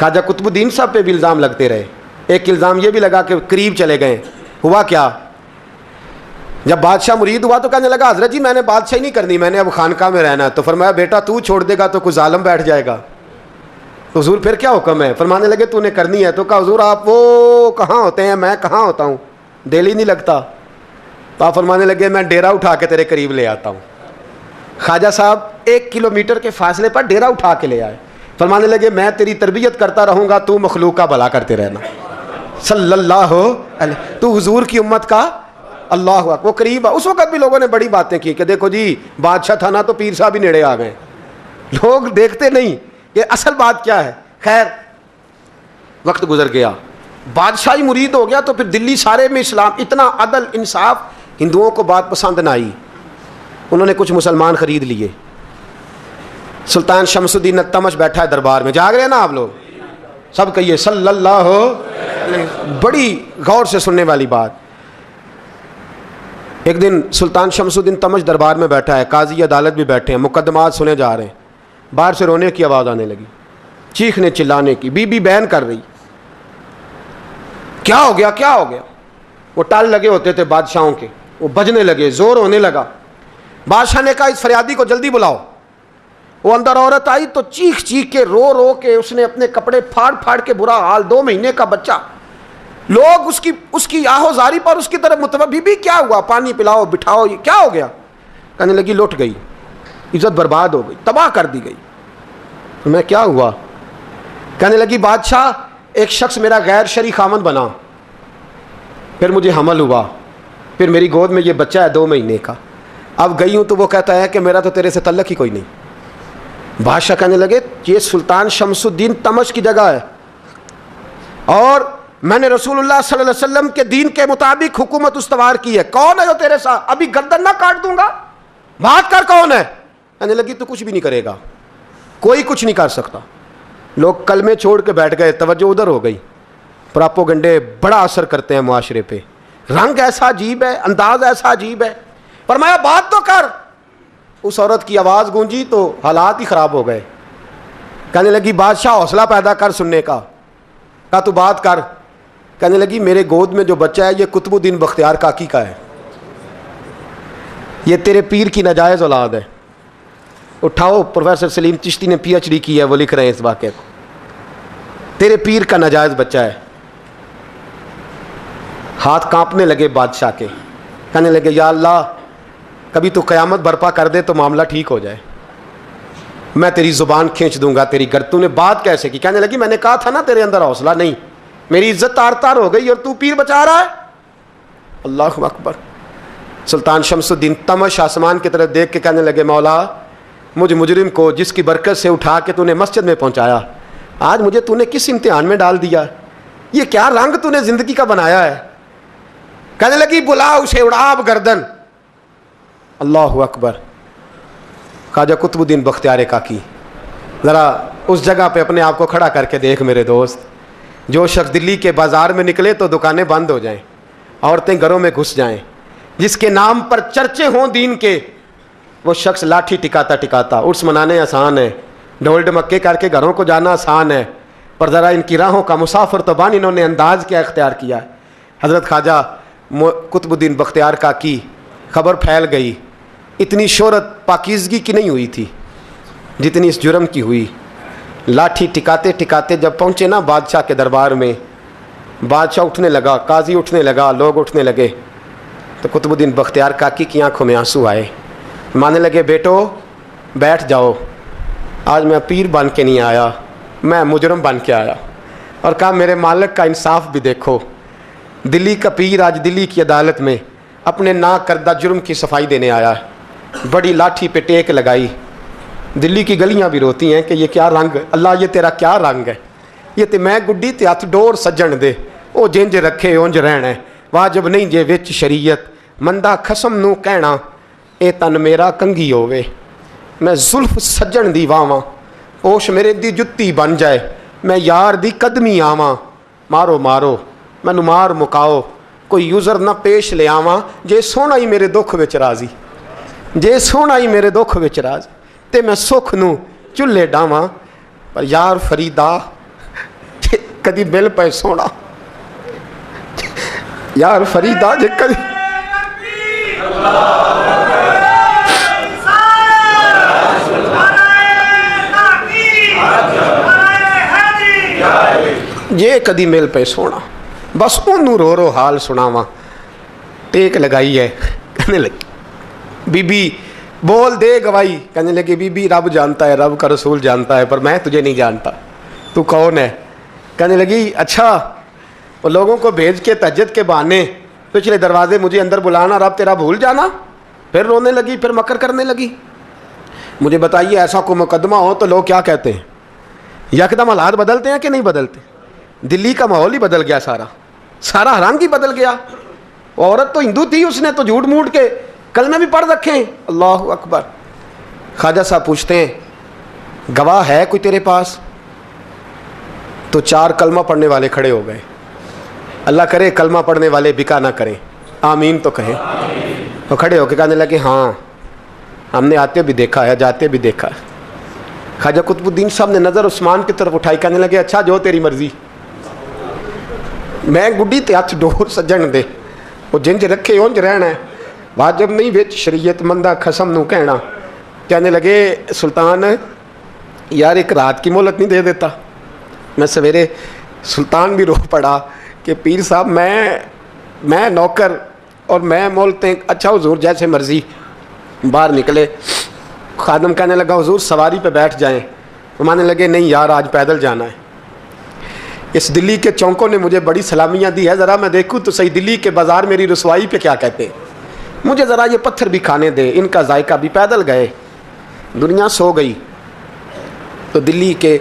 ख्वाजा कुतुबुद्दीन साहब पे भी इल्ज़ाम लगते रहे। एक इल्ज़ाम ये भी लगा कि करीब चले गए। हुआ क्या, जब बादशाह मुरीद हुआ तो कहने लगा हज़रत जी मैंने बादशाही नहीं करनी, मैंने अब खानका में रहना है। तो फरमाया बेटा तू छोड़ देगा तो कुछ जालिम बैठ जाएगा। तो हुजूर फिर क्या हुक्म है? फरमाने लगे तूने करनी है। तो कहा हुजूर आप वो कहाँ होते हैं, मैं कहाँ होता हूँ, दिल ही नहीं लगता। तो आप फरमाने लगे मैं डेरा उठा के तेरे करीब ले आता हूँ। ख्वाजा साहब 1 किलोमीटर के फासले पर डेरा उठा के ले आए। फरमाने लगे मैं तेरी तरबियत करता रहूँगा, तू मखलूक का भला करते रहना। सल्लल्लाहु अलैहि, तू हुजूर की उम्मत का अल्लाह हुआ। वो करीब। उस वक्त भी लोगों ने बड़ी बातें की कि देखो जी बादशाह था ना तो पीर साहब भी नेड़े आ गए। लोग देखते नहीं कि असल बात क्या है। खैर वक्त गुजर गया, बादशाही मुरीद हो गया। तो फिर दिल्ली सारे में इस्लाम, इतना अदल इंसाफ, हिंदुओं को बात पसंद ना आई। उन्होंने कुछ मुसलमान खरीद लिए। सुल्तान शमसुद्दीन तमश बैठा है दरबार में, जाग रहे हैं ना आप लोग, सब कहिए सल्लल्लाहु अलैहि। बड़ी गौर से सुनने वाली बात। एक दिन सुल्तान शमसुद्दीन तमश दरबार में बैठा है, काजी अदालत भी बैठे हैं, मुकदमात सुने जा रहे हैं। बाहर से रोने की आवाज़ आने लगी, चीखने चिल्लाने की। बीबी बयान कर रही, क्या हो गया क्या हो गया। वो टाल लगे होते थे बादशाहों के, वो बजने लगे, जोर होने लगा। बादशाह ने कहा इस फरियादी को जल्दी बुलाओ। वो अंदर औरत आई तो चीख चीख के रो रो के उसने अपने कपड़े फाड़ फाड़ के, बुरा हाल, 2 महीने का बच्चा। लोग उसकी आहोजारी पर उसकी तरफ मुतवज्जह, बीबी क्या हुआ, पानी पिलाओ बिठाओ, ये क्या हो गया। कहने लगी लुट गई, इज्जत बर्बाद हो गई, तबाह कर दी गई। तो मैं क्या हुआ? कहने लगी बादशाह एक शख्स मेरा गैर शरी खामन बना, फिर मुझे हमल हुआ, फिर मेरी गोद में ये बच्चा है 2 महीने का। अब गई हूँ तो वो कहता है कि मेरा तो तेरे से तल्लक ही कोई नहीं। बादशाह कहने लगे ये सुल्तान शमसुद्दीन तमश की जगह है और मैंने रसूलुल्लाह सल्लल्लाहु अलैहि वसल्लम के दीन के मुताबिक हुकूमत उस्तवार की है। कौन है जो तेरे साथ? अभी गर्दन ना काट दूंगा, बात कर कौन है। कहने लगी तू कुछ भी नहीं करेगा, कोई कुछ नहीं कर सकता। लोग कलमे छोड़ के बैठ गए, तवज्जो उधर हो गई। प्रोपेगेंडे बड़ा असर करते हैं मुआशरे पे। रंग ऐसा अजीब है, अंदाज ऐसा अजीब है। फरमाया बात तो कर। उस औरत की आवाज़ गूंजी तो हालात ही ख़राब हो गए। कहने लगी बादशाह हौसला पैदा कर सुनने का। कहा तू बात कर। कहने लगी मेरे गोद में जो बच्चा है ये कुतुबुद्दीन बख्तियार काकी का है, ये तेरे पीर की नाजायज़ औलाद है। उठाओ, प्रोफेसर सलीम चिश्ती ने PhD की है, वो लिख रहे हैं इस वाक़े को। तेरे पीर का नाजायज़ बच्चा है। हाथ कांपने लगे बादशाह के। कहने लगे या अल्लाह कभी तो क़यामत बर्पा कर दे तो मामला ठीक हो जाए, मैं तेरी ज़ुबान खींच दूंगा तेरी गर्दन। तूने बात कैसे की? कहने लगी मैंने कहा था ना तेरे अंदर हौसला नहीं, मेरी इज्जत तार तार हो गई और तू पीर बचा रहा है। अल्लाह अकबर। सुल्तान शमसुद्दीन तमश आसमान की तरफ देख के कहने लगे मौला मुझ मुजरिम को जिसकी बरकत से उठा के तूने मस्जिद में पहुंचाया, आज मुझे तूने किस इम्तिहान में डाल दिया? ये क्या रंग तूने ज़िंदगी का बनाया है। कहने लगी बुला उसे, उड़ा अब गर्दन। अल्लाह अकबर। ख्वाजा कुतुबुद्दीन बख्तियार काकी, ज़रा उस जगह पे अपने आप को खड़ा करके देख मेरे दोस्त। जो शख्स दिल्ली के बाज़ार में निकले तो दुकानें बंद हो जाएं, औरतें घरों में घुस जाएं, जिसके नाम पर चर्चे हों दीन के, वो शख्स लाठी टिकाता टिकाता। उर्स मनाने आसान है, ढोल ढमक्के करके घरों को जाना आसान है, पर ज़रा इनकी राहों का मुसाफिर तो बान इन्होंने अंदाज़ क्या इख्तियार किया है। हज़रत ख्वाजा कुतुबुद्दीन बख्तियार काकी, खबर फैल गई। इतनी शोहरत पाकीज़गी की नहीं हुई थी जितनी इस जुर्म की हुई। लाठी टिकाते टिकाते जब पहुँचे ना बादशाह के दरबार में, बादशाह उठने लगा, काजी उठने लगा, लोग उठने लगे। तो कुतुबुद्दीन बख्तियार काकी की आंखों में आंसू आए। मानने लगे बेटो बैठ जाओ, आज मैं पीर बन के नहीं आया, मैं मुजरम बन के आया। और कहा मेरे मालिक का इंसाफ भी देखो, दिल्ली का पीर आज दिल्ली की अदालत में अपने ना करदा जुर्म की सफाई देने आया है। बड़ी लाठी पे टेक लगाई। दिल्ली की गलियां भी रोती हैं कि ये क्या रंग, अल्लाह ये तेरा क्या रंग है। ये तो मैं गुड्डी ते हथ डोर सज्जन दे, ओ जिंज रखे उंज रहना है, वाजब नहीं जे विच शरीयत, मंदा खसम नू कहना ए तन मेरा कंघी होवे। मैं जुल्फ सज्जन दी वावां, ओश मेरे दी जुत्ती बन जाए, मैं यार दी कदमी आवां। मारो मारो मैनू मार मुकाओ, कोई यूज़र ना पेश ले आवां, जे सोहना ही मेरे दुख विच राजी, जे सोहना ही मेरे दुख विच राज, ते मैं सुख नू चुल्हे डावां। पर यार फरीदा कदी मिल पे सोना यार फरीदा जे कदी जे कदी मिल पे सोना बस ओनू रो रो हाल सुनावा। टेक लगाई है, कहने लगी बीबी बोल दे गवाही। कहने लगी बीबी रब जानता है, रब का रसूल जानता है, पर मैं तुझे नहीं जानता, तू कौन है। कहने लगी अच्छा वो लोगों को भेज के तहज्जुद के बहाने पिछले दरवाजे मुझे अंदर बुलाना, रब तेरा भूल जाना। फिर रोने लगी, फिर मकर करने लगी। मुझे बताइए ऐसा कोई मुकदमा हो तो लोग क्या कहते हैं? यकदम हालात बदलते हैं कि नहीं बदलते? दिल्ली का माहौल ही बदल गया, सारा सारा हरामगी बदल गया। औरत तो हिंदू थी, उसने तो झूठ मूठ के कलमे भी पढ़ रखे हैं। अल्लाह अकबर। ख्वाजा साहब पूछते हैं गवाह है कोई तेरे पास? तो 4 कलमा पढ़ने वाले खड़े हो गए। अल्लाह करे कलमा पढ़ने वाले बिका ना करें, आमीन तो कहें। तो खड़े होकर कहने लगे हाँ हमने आते भी देखा है, जाते भी देखा है। ख्वाजा कुतुबुद्दीन साहब ने नज़र उस्मान की तरफ उठाई, कहने लगे अच्छा जो तेरी मर्जी, मैं गुड्डी ते हथ डोर सज्जन दे, वो जिंज रखे उंज रहना है, वाजब नहीं विच शरीयत मंदा खसम नू कहना। कहने लगे सुल्तान यार एक रात की मोहलत नहीं दे देता? मैं सवेरे सुल्तान भी रो पड़ा कि पीर साहब मैं नौकर और मैं मोलते। अच्छा हुजूर जैसे मर्जी। बाहर निकले, खादम कहने लगा हुजूर सवारी पे बैठ जाएं। तो मानने लगे नहीं यार आज पैदल जाना है। इस दिल्ली के चौंकों ने मुझे बड़ी सलामियाँ दी है, ज़रा मैं देखूँ तो सही दिल्ली के बाज़ार मेरी रसवाई पे क्या कहते हैं। मुझे ज़रा ये पत्थर भी खाने दे, इनका जायका भी। पैदल गए, दुनिया सो गई। तो दिल्ली के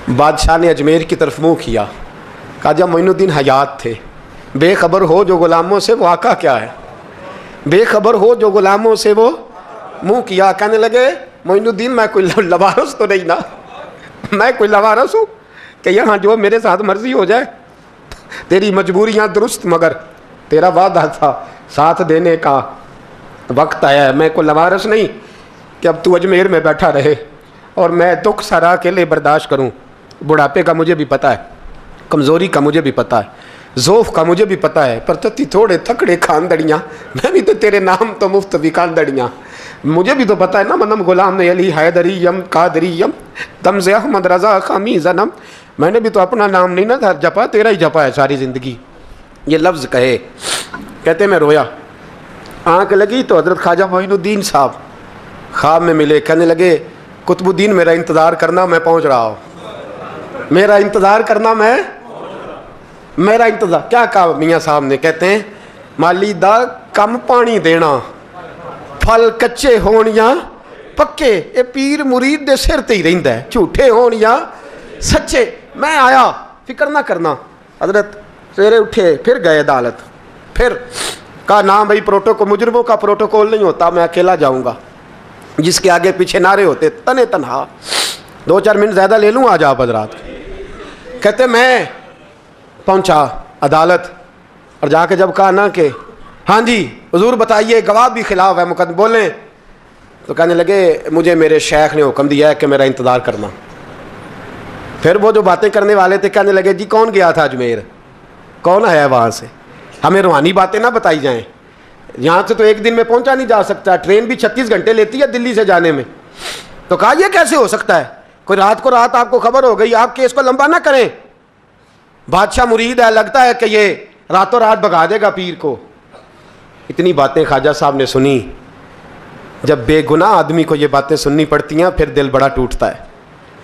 बादशाह ने अजमेर की तरफ मुँह किया। ख्वाजा मोइनुद्दीन हयात थे। बेखबर हो जो ग़ुलामों से वो आका क्या है, बेखबर हो जो ग़ुलामों से वो मुँह किया। कहने लगे मोइनुद्दीन मैं कोई लवारस तो नहीं ना, मैं कोई लवारस हूँ कि यहाँ जो मेरे साथ मर्जी हो जाए। तेरी मजबूरियाँ दुरुस्त, मगर तेरा वादा था साथ देने का वक्त आया है। मैं कोई लवारस नहीं कि अब तू अजमेर में बैठा रहे और मैं दुख सारा अकेले बर्दाश्त करूँ। बुढ़ापे का मुझे भी पता है, कमज़ोरी का मुझे भी पता है, ज़ोफ़ का मुझे भी पता है, पर तत्ती थोड़े थकड़े खानदड़ियाँ, मैं भी तो तेरे नाम तो मुफ्त भी खानदड़ियाँ। मुझे भी तो पता है ना मनम गुलाम ने अली हैदरी यम कादरी यम दम से अहमद रज़ा खामी जन्म। मैंने भी तो अपना नाम नहीं ना जपा, तेरा ही जपा है सारी ज़िंदगी। ये लफ्ज़ कहे, कहते मैं रोया। आँख लगी तो हज़रत ख्वाजा मोइनुद्दीन साहब ख्वाब में मिले। कहने लगे कुतुबुद्दीन मेरा इंतज़ार करना, मैं पहुँच रहा हूँ। मेरा इंतज़ार करना, मेरा इंतज़ार। क्या कहा मियाँ साहब ने? कहते हैं माली दा कम पानी देना, फल कच्चे होण या पक्के, ये पीर मुरीद दे सिर ते ही रहिंदा है, झूठे होण या सच्चे। मैं आया, फिक्र ना करना। हजरत सवेरे उठे, फिर गए अदालत। फिर कहा ना भाई प्रोटोकॉल, मुजरमों का प्रोटोकॉल नहीं होता, मैं अकेला जाऊंगा। जिसके आगे पीछे नारे होते तने तनहा। 2-4 मिनट ज़्यादा ले लूँ आज आप हजरात। कहते मैं पहुंचा अदालत और जाके जब कहा ना कि हाँ जी हुजूर बताइए, गवाह भी खिलाफ है, मुकदमे बोलें। तो कहने लगे मुझे मेरे शेख ने हुक्म दिया है कि मेरा इंतज़ार करना। फिर वो जो बातें करने वाले थे कहने लगे जी कौन गया था अजमेर, कौन आया है वहाँ से, हमें रूहानी बातें ना बताई जाएं। यहाँ से तो एक दिन में पहुँचा नहीं जा सकता, ट्रेन भी 36 घंटे लेती है दिल्ली से जाने में। तो कहा यह कैसे हो सकता है, कोई रात को रात आपको खबर हो गई, आप केस को लंबा ना करें। बादशाह मुरीद है, लगता है कि ये रातों रात भगा देगा पीर को। इतनी बातें ख्वाजा साहब ने सुनी। जब बेगुनाह आदमी को ये बातें सुननी पड़ती हैं फिर दिल बड़ा टूटता है,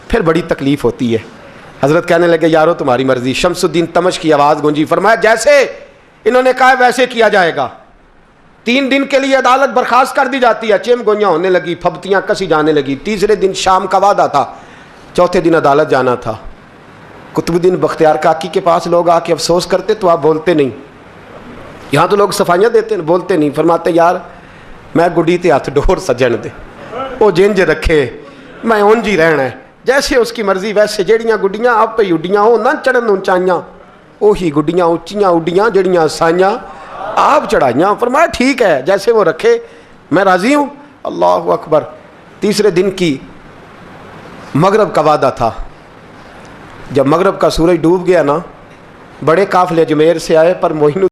फिर बड़ी तकलीफ़ होती है। हज़रत कहने लगे यारो तुम्हारी मर्ज़ी। शमसुद्दीन तमश की आवाज़ गूंजी, फरमाया जैसे इन्होंने कहा वैसे किया जाएगा। 3 दिन के लिए अदालत बर्खास्त कर दी जाती है। चिम गोइयाँ होने लगी, फबतियाँ कसी जाने लगी। तीसरे दिन शाम का वादा था, चौथे दिन अदालत जाना था। कुतुबुद्दीन बख्तियार काकी के पास लोग आके अफसोस करते तो आप बोलते नहीं। यहाँ तो लोग सफाइयाँ देते बोलते नहीं। फरमाते यार मैं गुड्डी ते हथ डोर सजन दे, वो जिंज रखे मैं उंज ही रहना है, जैसे उसकी मर्जी वैसे। जड़ियाँ गुड्डियाँ आप ही उड्डियाँ हो ना चढ़न उचाइयाँ, उही गुड्डियाँ उच्चियाँ उड्डियाँ जड़ियाँ साइयाँ आप चढ़ाइयाँ। फरमाया ठीक है जैसे वो रखे मैं राज़ी हूँ। अल्लाह अकबर। तीसरे दिन की मगरब का वादा था। जब मगरब का सूरज डूब गया ना, बड़े काफिले अजमेर से आए पर मोहिनुद्दीन